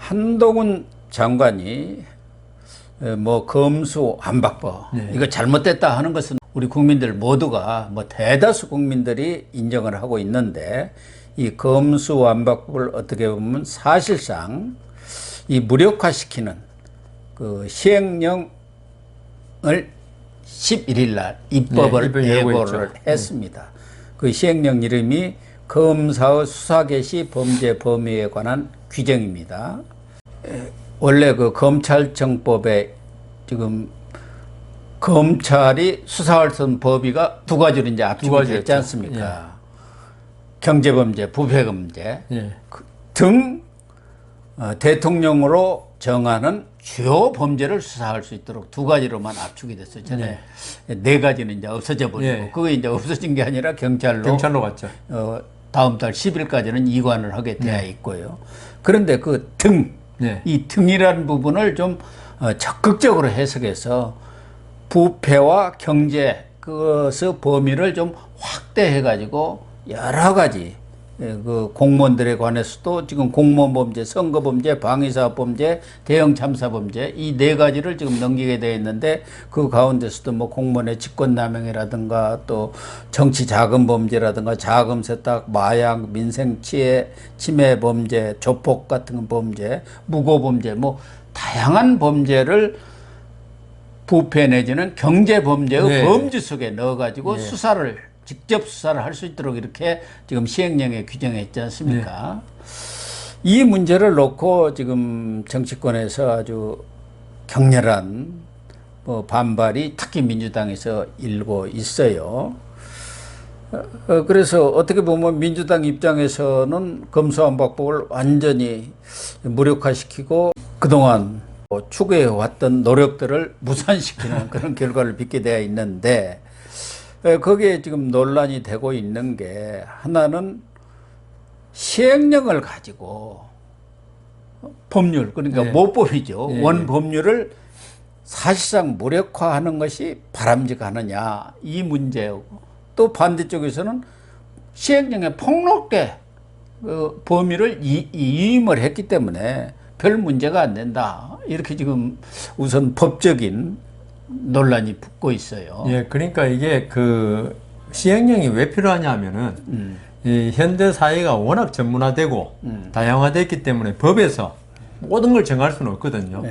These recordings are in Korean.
한동훈 장관이 뭐 검수완박법 이거 잘못됐다 하는 것은 우리 국민들 모두가 뭐 대다수 국민들이 인정을 하고 있는데, 이 검수완박법을 어떻게 보면 사실상 이 무력화시키는 그 시행령을 11일 날 입법을 예고를 했습니다. 그 시행령 이름이 검사의 수사 개시 범죄 범위에 관한 규정입니다. 원래 그 검찰청법에 지금 검찰이 수사할 수 있는 범위가 두 가지로 이제 압축이 됐지 않습니까? 예. 경제범죄, 부패범죄 등 대통령으로 정하는 주요 범죄를 수사할 수 있도록 두 가지로만 압축이 됐어요. 전에 네 가지는 이제 없어져 버리고 그거 이제 없어진 게 아니라 경찰로 갔죠. 다음 달 10일까지는 이관을 하게 되어 있고요. 그런데 그 이 등이라는 부분을 좀 적극적으로 해석해서 부패와 경제 그것의 범위를 좀 확대해 가지고 여러 가지 그 공무원들에 관해서도 지금 공무원 범죄, 선거 범죄, 방위사업 범죄, 대형 참사 범죄 이 네 가지를 지금 넘기게 되어 있는데, 그 가운데서도 뭐 공무원의 직권남용이라든가 또 정치 자금 범죄라든가 자금 세탁, 마약, 민생 침해 범죄, 조폭 같은 범죄, 무고 범죄 뭐 다양한 범죄를 부패 내지는 경제 범죄의 범주 속에 넣어가지고 직접 수사를 할 수 있도록 이렇게 지금 시행령에 규정했지 않습니까? 이 문제를 놓고 지금 정치권에서 아주 격렬한 반발이 특히 민주당에서 일고 있어요. 그래서 어떻게 보면 민주당 입장에서는 검수완박법을 완전히 무력화시키고 그동안 추구해왔던 노력들을 무산시키는 그런 결과를 빚게 되어 있는데, 거기에 지금 논란이 되고 있는 게 하나는 시행령을 가지고 법률, 그러니까 모법이죠. 원법률을 사실상 무력화하는 것이 바람직하느냐 이 문제고, 또 반대쪽에서는 시행령에 폭넓게 그 범위를 이임을 했기 때문에 별 문제가 안 된다, 이렇게 지금 우선 법적인 논란이 붙고 있어요. 그러니까 이게 그 시행령이 왜 필요하냐면은 이 현대 사회가 워낙 전문화되고 다양화됐기 때문에 법에서 모든 걸 정할 수는 없거든요.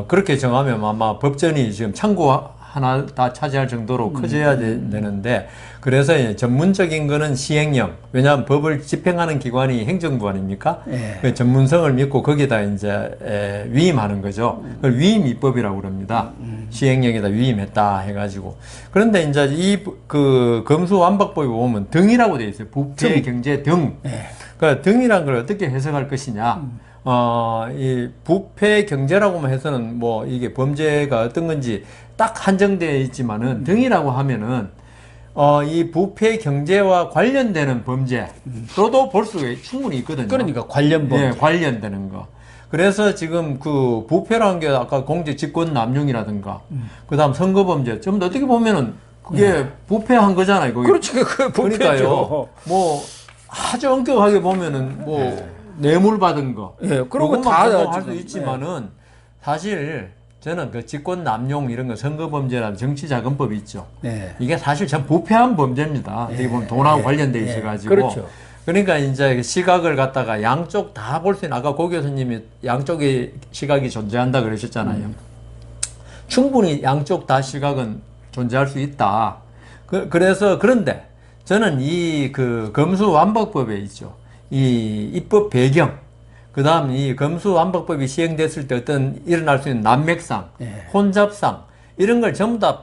그렇게 정하면 아마 법전이 지금 창고 하나 다 차지할 정도로 커져야 되는데, 그래서 전문적인 거는 시행령, 왜냐하면 법을 집행하는 기관이 행정부 아닙니까? 그 전문성을 믿고 거기다 이제 위임하는 거죠. 그걸 위임 입법이라고 그럽니다. 시행령에다 위임했다 해가지고. 그런데 이제 이 그 검수완박법에 보면 등이라고 돼 있어요. 부패, 경제 등. 그러니까 등이란 걸 어떻게 해석할 것이냐? 이 부패 경제라고만 해서는 뭐 이게 범죄가 어떤 건지 딱 한정되어 있지만은 등이라고 하면은 이 부패 경제와 관련되는 범죄로도 볼 수가 충분히 있거든요. 그러니까 관련 범죄. 관련되는 거. 그래서 지금 그 부패라는 게 아까 공직 직권 남용이라든가 그다음 선거 범죄 좀 어떻게 보면은 그게 부패한 거잖아요. 거기. 그렇지, 그 부패죠. 뭐 아주 엄격하게 보면은 뭐 뇌물 받은 거, 그런 거 다 할 수 있지만은 사실 저는 그 직권 남용 이런 거 선거범죄라는 정치자금법이 있죠. 이게 사실 전 부패한 범죄입니다. 어떻게 보면 돈하고 관련돼 있어가지고. 그렇죠. 그러니까 이제 시각을 갖다가 양쪽 다 볼 수 있는, 아까 고 교수님이 양쪽의 시각이 존재한다 그러셨잖아요. 충분히 양쪽 다 시각은 존재할 수 있다. 그래서 그런데 저는 이 그 검수완박법에 있죠. 이 입법 배경, 그 다음 이 검수완박법이 시행됐을 때 어떤 일어날 수 있는 난맥상, 혼잡상, 이런 걸 전부 다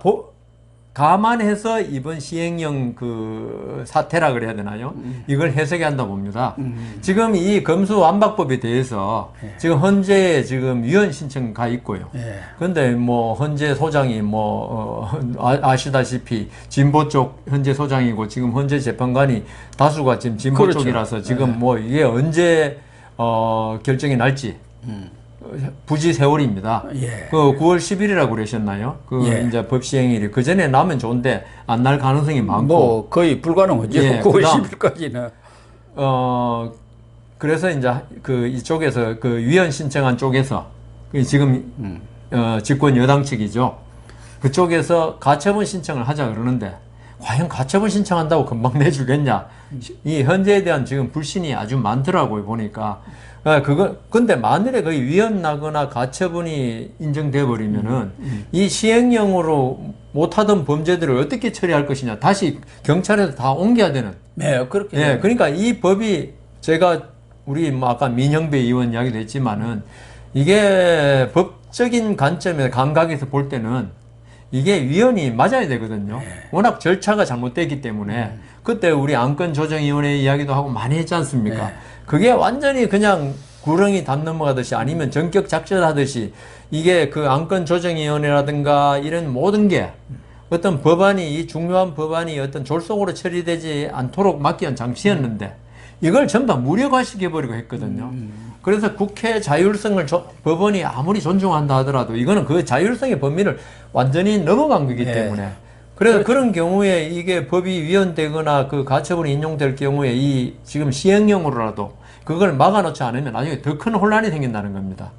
감안해서 이번 시행령 그 사태라 그래야 되나요? 이걸 해석해야 한다 봅니다. 지금 이 검수완박법에 대해서 지금 헌재에 지금 위헌 신청 가 있고요. 그런데 뭐 헌재 소장이 뭐 아시다시피 진보 쪽 헌재 소장이고, 지금 헌재 재판관이 다수가 지금 진보 쪽이라서 지금 뭐 이게 언제 결정이 날지 부지 세월입니다. 그 9월 10일이라고 그러셨나요? 이제 법 시행일이 그 전에 나면 좋은데 안 날 가능성이 많고 뭐 거의 불가능하죠. 9월 10일까지는. 그래서 이제 그 이쪽에서 그 위헌 신청한 쪽에서 그 지금 집권 여당 측이죠. 그쪽에서 가처분 신청을 하자 그러는데 과연 가처분 신청한다고 금방 내주겠냐? 이 헌재에 대한 지금 불신이 아주 많더라고요, 보니까. 근데 만일에 거의 위헌 나거나 가처분이 인정돼 버리면은 이 시행령으로 못하던 범죄들을 어떻게 처리할 것이냐? 다시 경찰에서 다 옮겨야 되는. 네, 그렇게. 예, 그러니까 이 법이 제가 우리 뭐 아까 민형배 의원 이야기도 했지만은 이게 법적인 관점에서 감각에서 볼 때는 이게 위헌이 맞아야 되거든요. 워낙 절차가 잘못됐기 때문에 그때 우리 안건조정위원회 이야기도 하고 많이 했지 않습니까? 그게 완전히 그냥 구렁이 담 넘어가듯이 아니면 전격 작전하듯이 이게 그 안건조정위원회라든가 이런 모든 게 어떤 법안이 이 중요한 법안이 어떤 졸속으로 처리되지 않도록 막기 위한 장치였는데 이걸 전부 다 무력화시켜버리고 했거든요. 그래서 국회 자율성을 법원이 아무리 존중한다 하더라도 이거는 그 자율성의 범위를 완전히 넘어간 거기 때문에 그래서 그런 경우에 이게 법이 위헌되거나 그 가처분이 인용될 경우에 이 지금 시행령으로라도 그걸 막아놓지 않으면 나중에 더 큰 혼란이 생긴다는 겁니다.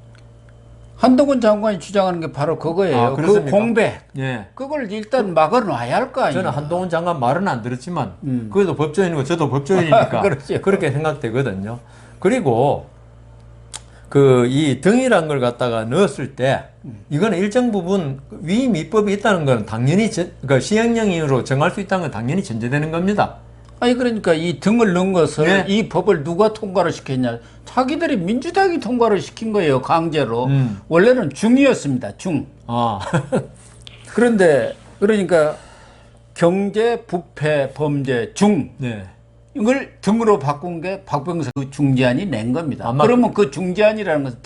한동훈 장관이 주장하는 게 바로 그거예요. 아, 그 공백. 예. 그걸 일단 막아놔야 할 거 아니에요. 저는 한동훈 장관 말은 안 들었지만 그래도 법조인이고 저도 법조인이니까 그렇죠. 그렇게 생각되거든요. 그리고 그 이 등이란 걸 갖다가 넣었을 때 이거는 일정 부분 위임 입법이 있다는 건 당연히 그 시행령으로 정할 수 있다는 건 당연히 전제되는 겁니다. 아니 그러니까 이 등을 넣은 것을 네. 이 법을 누가 통과를 시켰냐? 자기들이 민주당이 통과를 시킨 거예요, 강제로. 원래는 중이었습니다, 중. 아. 그런데 그러니까 경제, 부패, 범죄, 중. 네. 이걸 등으로 바꾼 게 박병석 그 중재안이 낸 겁니다. 아마 그러면 그 중재안이라는 것은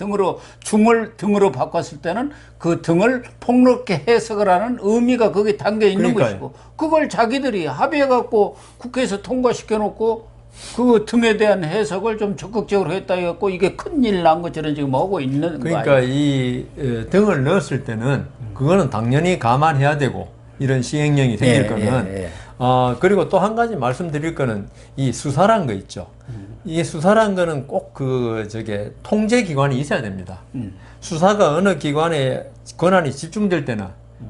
중을 등으로 바꿨을 때는 그 등을 폭넓게 해석을 하는 의미가 거기에 담겨 있는 그러니까요. 것이고 그걸 자기들이 합의해갖고 국회에서 통과시켜놓고 그 등에 대한 해석을 좀 적극적으로 했다 해갖고 이게 큰일 난 것처럼 지금 하고 있는 그러니까 거예요. 이 등을 넣었을 때는 그거는 당연히 감안해야 되고 이런 시행령이 생길 거는 그리고 또 한 가지 말씀드릴 거는 이 수사란 거 있죠. 이 수사란 거는 꼭 그 저게 통제기관이 있어야 됩니다. 수사가 어느 기관에 권한이 집중될 때는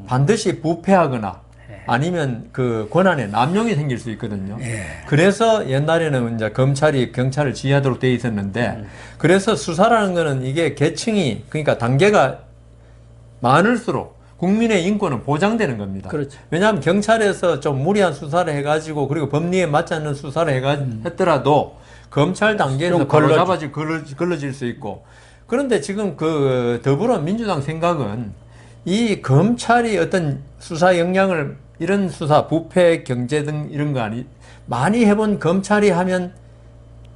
반드시 부패하거나 아니면 그 권한에 남용이 생길 수 있거든요. 그래서 옛날에는 이제 검찰이 경찰을 지휘하도록 돼 있었는데 그래서 수사라는 거는 이게 계층이 그러니까 단계가 많을수록 국민의 인권은 보장되는 겁니다. 그렇죠. 왜냐하면 경찰에서 좀 무리한 수사를 해가지고 그리고 법리에 맞지 않는 수사를 했더라도 검찰 단계에서 바로 걸러질 수 있고 그런데 지금 그 더불어민주당 생각은 이 검찰이 어떤 수사 역량을 이런 수사, 부패, 경제 등 이런 거 아니 많이 해본 검찰이 하면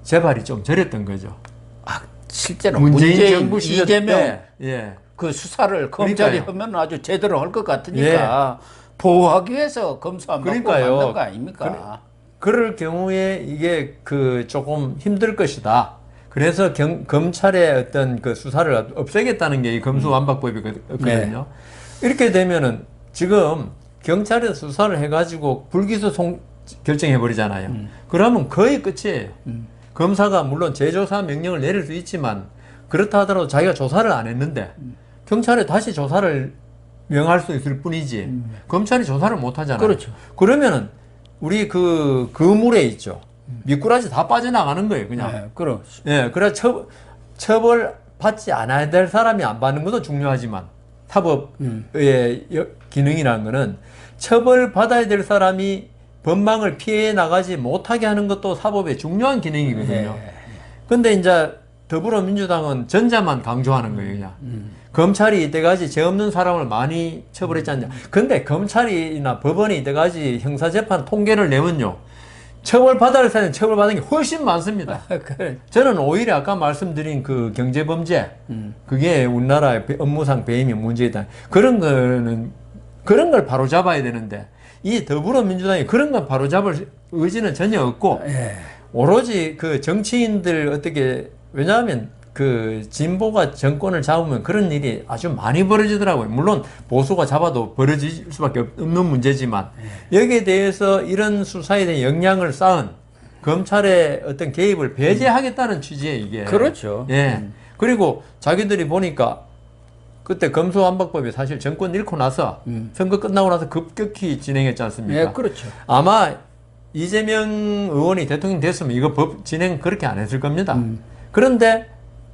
재발이 좀 저랬던 거죠. 아, 실제로 문재인 정부 시절 이재명 때, 예. 그 수사를 검찰이 그러니까요. 하면 아주 제대로 할 것 같으니까 보호하기 위해서 검사 안 받고 그러니까요. 만든 거 아닙니까? 그럴 경우에 이게 그 조금 힘들 것이다. 그래서 검찰의 어떤 그 수사를 없애겠다는 게 이 검수완박법이거든요. 이렇게 되면은 지금 경찰에서 수사를 해가지고 불기소 결정해버리잖아요. 그러면 거의 끝이에요. 검사가 물론 재조사 명령을 내릴 수 있지만 그렇다 하더라도 자기가 조사를 안 했는데 경찰에 다시 조사를 명할 수 있을 뿐이지 검찰이 조사를 못 하잖아요. 그렇죠. 그러면은 우리 그 그물에 있죠. 미꾸라지 다 빠져나가는 거예요, 그냥. 네, 그럼. 예, 그래 처벌 받지 않아야 될 사람이 안 받는 것도 중요하지만 사법의 기능이라는 거는 처벌 받아야 될 사람이 법망을 피해 나가지 못하게 하는 것도 사법의 중요한 기능이거든요. 근데 이제 더불어민주당은 전자만 강조하는 거예요, 그냥. 검찰이 이때까지 죄 없는 사람을 많이 처벌했지 않냐. 근데 검찰이나 법원이 이때까지 형사재판 통계를 내면요. 처벌받아야 할 사람은 처벌받은 게 훨씬 많습니다. 저는 오히려 아까 말씀드린 그 경제범죄, 그게 우리나라의 업무상 배임이 문제다. 그런 걸 바로잡아야 되는데, 이 더불어민주당이 그런 걸 바로잡을 의지는 전혀 없고, 오로지 그 정치인들 어떻게, 왜냐하면 그 진보가 정권을 잡으면 그런 일이 아주 많이 벌어지더라고요. 물론 보수가 잡아도 벌어질 수밖에 없는 문제지만 여기에 대해서 이런 수사에 대한 역량을 쌓은 검찰의 어떤 개입을 배제하겠다는 취지에 이게. 그렇죠. 예. 그리고 자기들이 보니까 그때 검수완박법이 사실 정권 잃고 나서 선거 끝나고 나서 급격히 진행했지 않습니까? 예, 그렇죠. 아마 이재명 의원이 대통령 됐으면 이거 법 진행 그렇게 안 했을 겁니다. 그런데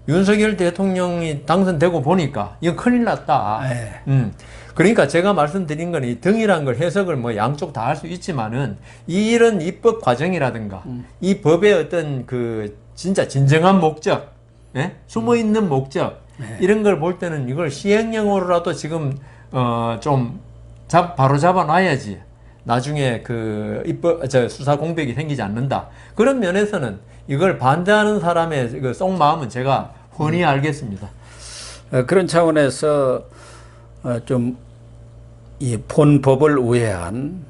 윤석열 대통령이 당선되고 보니까 이거 큰일 났다. 그러니까 제가 말씀드린 건 이 등이란 걸 해석을 뭐 양쪽 다 할 수 있지만은 이런 입법 과정이라든가 이 법의 어떤 그 진짜 진정한 목적, 예? 숨어 있는 목적 이런 걸 볼 때는 이걸 시행령으로라도 지금 좀 바로 잡아 놔야지 나중에 그 입법 수사 공백이 생기지 않는다. 그런 면에서는 이걸 반대하는 사람의 그 속마음은 제가 훤히 알겠습니다. 그런 차원에서 좀 이 본법을 우회한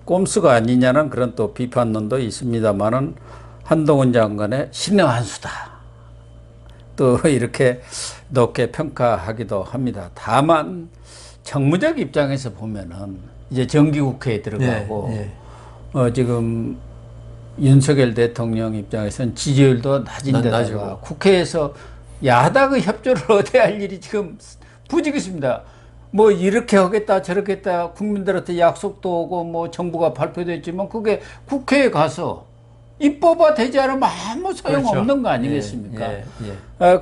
꼼수가 아니냐는 그런 또 비판론도 있습니다만은 한동훈 장관의 신의 한 수다. 또 이렇게 높게 평가하기도 합니다. 다만 정무적 입장에서 보면은 이제 정기국회에 들어가고 지금 윤석열 대통령 입장에서는 지지율도 낮은데다가 국회에서 야당의 협조를 얻어야 할 일이 지금 부지기수입니다. 뭐 이렇게 하겠다 저렇게 했다 국민들한테 약속도 오고 뭐 정부가 발표도 했지만 그게 국회에 가서 입법화 되지 않으면 아무 소용없는 그렇죠. 거 아니겠습니까?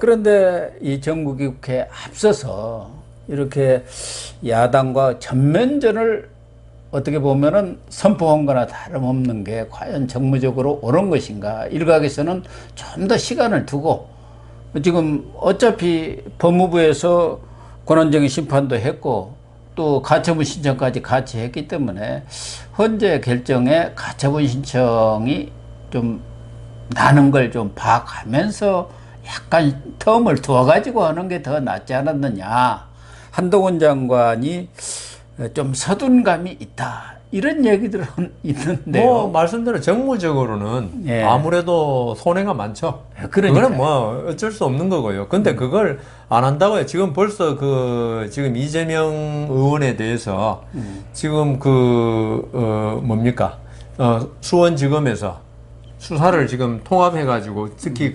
그런데 이 정부국회에 앞서서 이렇게 야당과 전면전을 어떻게 보면은 선포한 거나 다름없는 게 과연 정무적으로 옳은 것인가. 일각에서는 좀 더 시간을 두고 지금 어차피 법무부에서 권한쟁의 심판도 했고 또 가처분 신청까지 같이 했기 때문에 헌재 결정에 가처분 신청이 좀 나는 걸 좀 봐가면서 약간 텀을 두어가지고 하는 게 더 낫지 않았느냐. 한동훈 장관이 좀 서둔 감이 있다. 이런 얘기들은 있는데요. 뭐 말씀대로 정무적으로는 아무래도 손해가 많죠. 그거는 뭐 어쩔 수 없는 거고요. 근데 그걸 안 한다고요. 지금 벌써 지금 이재명 의원에 대해서 지금 뭡니까? 수원지검에서 수사를 지금 통합해가지고 특히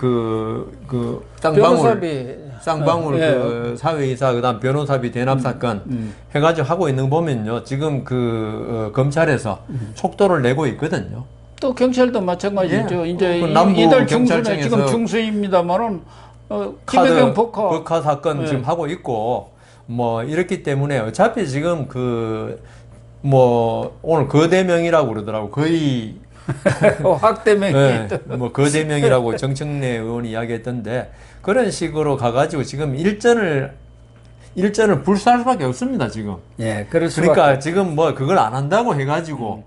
쌍방울 그 사회이사 그다음 변호사비 대납 사건 해가지고 하고 있는 거 보면요 지금 검찰에서 속도를 내고 있거든요. 또 경찰도 마찬가지죠. 이제 이달 중순에 지금 중순입니다만은 김혜경 법카 사건 지금 하고 있고 뭐 이렇기 때문에 어차피 지금 뭐 오늘 거대명이라고 그러더라고 거의 확대명이 뭐 거대명이라고 정청래 의원이 이야기했던데 그런 식으로 가가지고 지금 일전을 불사할 수밖에 없습니다 지금. 그러니까 지금 뭐 그걸 안 한다고 해가지고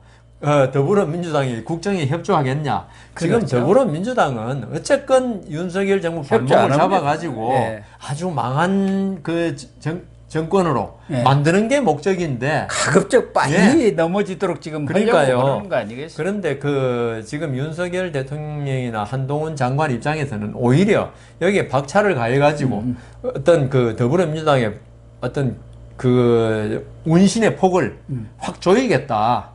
더불어민주당이 국정에 협조하겠냐? 지금 더불어민주당은 어쨌건 윤석열 정부 발목을 잡아가지고 아주 망한 정권으로 만드는 게 목적인데 가급적 빨리 넘어지도록 지금 그러니까요. 하려고 거 아니겠어요? 그런데 지금 윤석열 대통령이나 한동훈 장관 입장에서는 오히려 여기에 박차를 가해가지고 어떤 더불어민주당의 어떤 운신의 폭을 확 조이겠다.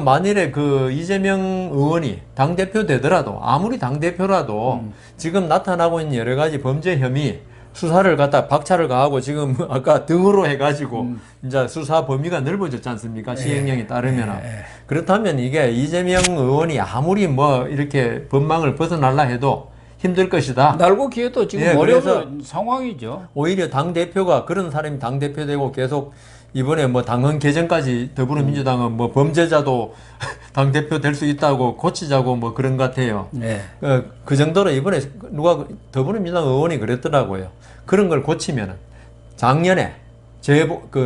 만일에 이재명 의원이 당대표 되더라도 아무리 당대표라도 지금 나타나고 있는 여러 가지 범죄 혐의 수사를 갖다 박차를 가하고 지금 아까 등으로 해가지고 이제 수사 범위가 넓어졌지 않습니까? 시행령에 따르면. 그렇다면 이게 이재명 의원이 아무리 뭐 이렇게 법망을 벗어날라 해도 힘들 것이다. 날고 기회도 지금 어려운 상황이죠. 오히려 당대표가 그런 사람이 당대표 되고 계속 이번에 뭐 당헌 개정까지 더불어민주당은 뭐 범죄자도 당대표 될 수 있다고 고치자고 뭐 그런 것 같아요. 그 정도로 이번에 더불어민주당 의원이 그랬더라고요. 그런 걸 고치면은 작년에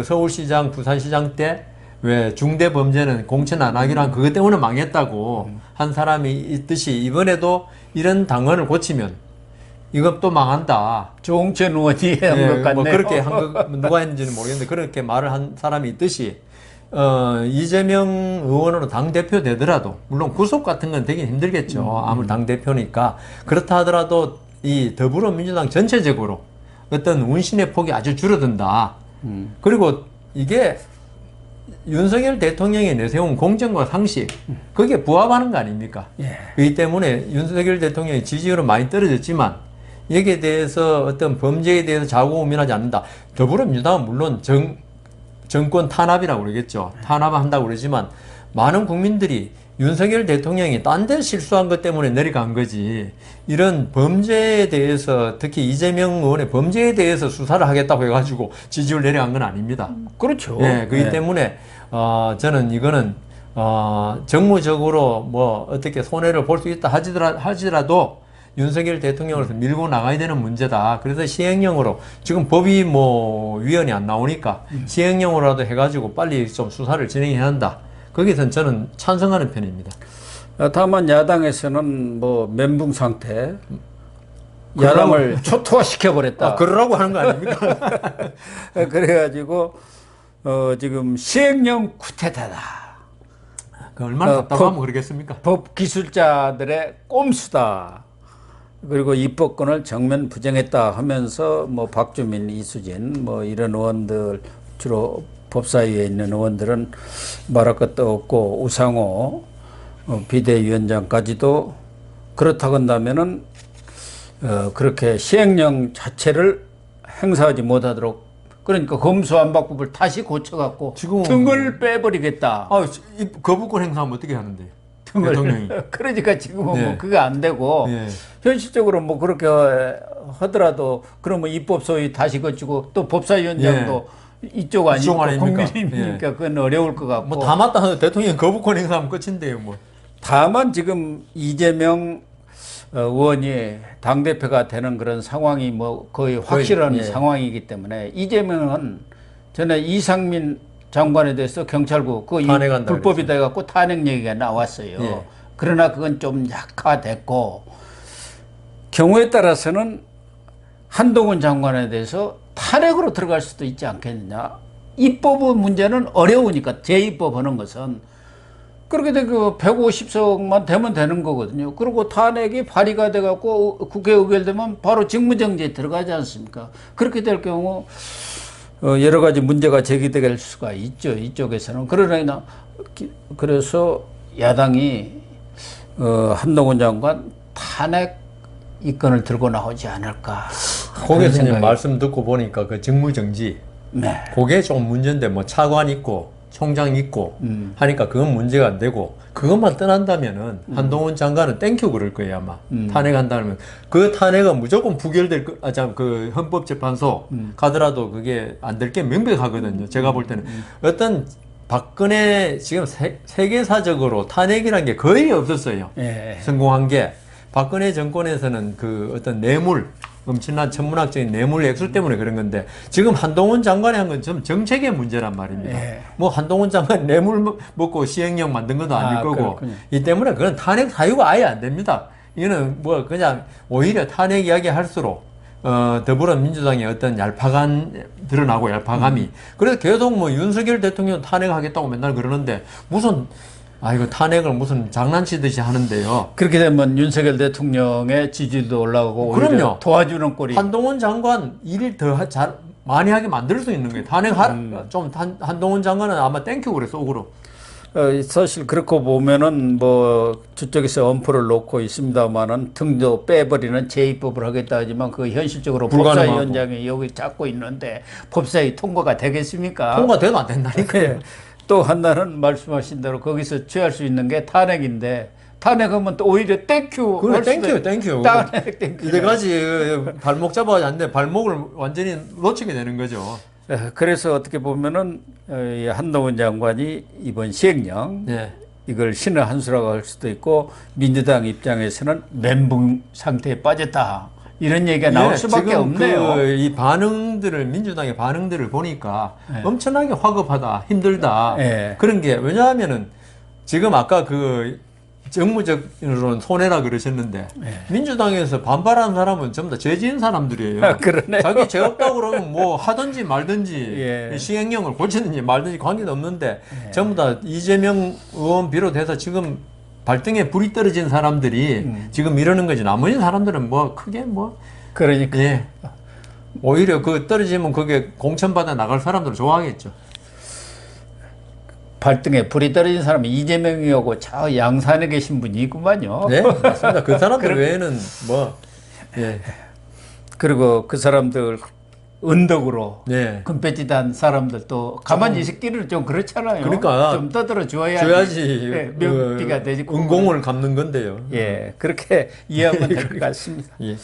서울시장, 부산시장 때 왜 중대 범죄는 공천 안 하기로 한 그것 때문에 망했다고 한 사람이 있듯이 이번에도 이런 당헌을 고치면 이건 또 망한다. 조홍천 의원이 한 것 같네요. 뭐 그렇게 누가 했는지는 모르겠는데 그렇게 말을 한 사람이 있듯이 이재명 의원으로 당대표 되더라도 물론 구속 같은 건 되긴 힘들겠죠. 아무리 당대표니까. 그렇다 하더라도 이 더불어민주당 전체적으로 어떤 운신의 폭이 아주 줄어든다. 그리고 이게 윤석열 대통령이 내세운 공정과 상식, 그게 부합하는 거 아닙니까? 예. 그렇기 때문에 윤석열 대통령의 지지율은 많이 떨어졌지만 여기에 대해서 어떤 범죄에 대해서 자고우면하지 않는다. 더불어민주당은 물론 정권 탄압이라고 그러겠죠. 탄압한다고 그러지만 많은 국민들이 윤석열 대통령이 딴 데 실수한 것 때문에 내려간 거지, 이런 범죄에 대해서, 특히 이재명 의원의 범죄에 대해서 수사를 하겠다고 해가지고 지지율 내려간 건 아닙니다. 그렇죠. 예, 그렇기 때문에 저는 이거는 정무적으로 뭐 어떻게 손해를 볼 수 있다 하지라도 윤석열 대통령으로서 밀고 나가야 되는 문제다. 그래서 시행령으로, 지금 법이 뭐 위헌이 안 나오니까 시행령으로라도 해가지고 빨리 좀 수사를 진행해야 한다. 거기선 저는 찬성하는 편입니다. 다만 야당에서는 뭐 멘붕 상태, 야당을 초토화시켜 버렸다. 그러라고 하는 거 아닙니까? 그래가지고 지금 시행령 쿠데타다. 그 얼마나 답답하면 그러겠습니까? 법 기술자들의 꼼수다. 그리고 입법권을 정면 부정했다 하면서 뭐 박주민, 이수진 뭐 이런 의원들, 주로 법사위에 있는 의원들은 말할 것도 없고, 우상호 비대위원장까지도 그렇다고 한다면은 그렇게 시행령 자체를 행사하지 못하도록, 그러니까 검수완박법을 다시 고쳐갖고 등을 빼버리겠다. 이 거부권 행사하면 어떻게 하는데? 등을. 대통령이. 그러니까 지금은 네. 뭐 그게 안 되고, 네. 현실적으로 뭐 그렇게 하더라도 그러면 입법 소위 다시 거치고 또 법사위원장도 이쪽 아니고 국민이니까 그건 어려울 것 같고. 뭐 다 맞다 하는데 대통령이 거부권 행사하면 끝인데요, 뭐. 다만 지금 이재명 의원이 당대표가 되는 그런 상황이 뭐 거의 확실한 예. 상황이기 때문에, 이재명은 전에 이상민 장관에 대해서 경찰국 불법이 돼갖고 탄핵 얘기가 나왔어요. 예. 그러나 그건 좀 약화됐고, 경우에 따라서는 한동훈 장관에 대해서 탄핵으로 들어갈 수도 있지 않겠느냐. 입법 문제는 어려우니까, 재입법하는 것은. 그렇게 되고 150석만 되면 되는 거거든요. 그리고 탄핵이 발의가 돼갖고 국회 의결되면 바로 직무정지에 들어가지 않습니까? 그렇게 될 경우 여러 가지 문제가 제기될 수가 있죠, 이쪽에서는. 그래서 야당이 한동훈 장관 탄핵 이건을 들고 나오지 않을까. 고 교수님 말씀 듣고 보니까 그 직무정지, 네. 그게 좀 문제인데, 뭐 차관 있고 총장 있고 하니까 그건 문제가 안 되고, 그것만 떠난다면은 한동훈 장관은 땡큐 그럴 거예요, 아마. 탄핵한다면 그 탄핵은 무조건 부결될 그 헌법재판소 가더라도 그게 안 될 게 명백하거든요. 제가 볼 때는 어떤 박근혜 지금 세계사적으로 탄핵이라는 게 거의 없었어요. 예. 성공한 게 박근혜 정권에서는 그 어떤 뇌물, 엄청난 천문학적인 뇌물 액수 때문에 그런 건데, 지금 한동훈 장관이 한 건 좀 정책의 문제란 말입니다. 예. 뭐 한동훈 장관 뇌물 먹고 시행령 만든 것도 아닐 거고, 그렇군요. 이 때문에 그건 탄핵 사유가 아예 안 됩니다. 이거는 뭐 그냥 오히려 탄핵 이야기 할수록 더불어민주당의 어떤 얄파감 드러나고, 얄파감이. 그래서 계속 뭐 윤석열 대통령 탄핵하겠다고 맨날 그러는데, 무슨 이거 탄핵을 무슨 장난치듯이 하는데요. 그렇게 되면 윤석열 대통령의 지지도 올라가고, 오히려 그럼요. 도와주는 꼴이. 한동훈 장관 일을 더 많이 하게 만들 수 있는 거예요. 한동훈 장관은 아마 땡큐 그래, 속으로. 사실 그렇고 보면은 뭐 저쪽에서 엄포를 놓고 있습니다만은 등도 빼버리는 재입법을 하겠다 하지만, 그 현실적으로 법사위원장이 여기 잡고 있는데 법사위 통과가 되겠습니까? 통과돼도 안 된다니까요. 또 하나는 말씀하신 대로 거기서 취할 수 있는 게 탄핵인데, 탄핵하면 또 오히려 땡큐. 그래, 땡큐. 탄핵 땡큐. 이때까지 발목 잡아가지고 안 돼. 발목을 완전히 놓치게 되는 거죠. 그래서 어떻게 보면은 이 한동훈 장관이 이번 시행령, 네. 이걸 신의 한 수라고 할 수도 있고, 민주당 입장에서는 멘붕 상태에 빠졌다, 이런 얘기가 나올 수밖에 없네요. 이 반응들을, 민주당의 반응들을 보니까 엄청나게 화급하다, 힘들다. 그런 게, 왜냐하면은 지금 아까 그 정무적으로는 손해라 그러셨는데, 민주당에서 반발하는 사람은 전부 다 죄 지은 사람들이에요. 그러네요. 자기 죄 없다고 그러면 뭐 하든지 말든지, 시행령을 고치든지 말든지 관계는 없는데, 전부 다 이재명 의원 비롯해서 지금 발등에 불이 떨어진 사람들이 지금 이러는 거지. 나머지 사람들은 뭐 크게 뭐. 그러니까. 오히려 그 떨어지면 그게 공천받아 나갈 사람들은 좋아하겠죠. 발등에 불이 떨어진 사람이 이재명이하고 저 양산에 계신 분이구만요. 네, 맞습니다. 그 사람들 외에는 뭐, 예. 그리고 그 사람들 언덕으로 네. 금배지 단 사람들도 가만히 있기는 좀 그렇잖아요. 그러니까 좀 떠들어 줘야지 네, 명비가 되지. 은공을 갚는 건데요. 예, 그렇게 이해하면 될 것 같습니다. 예.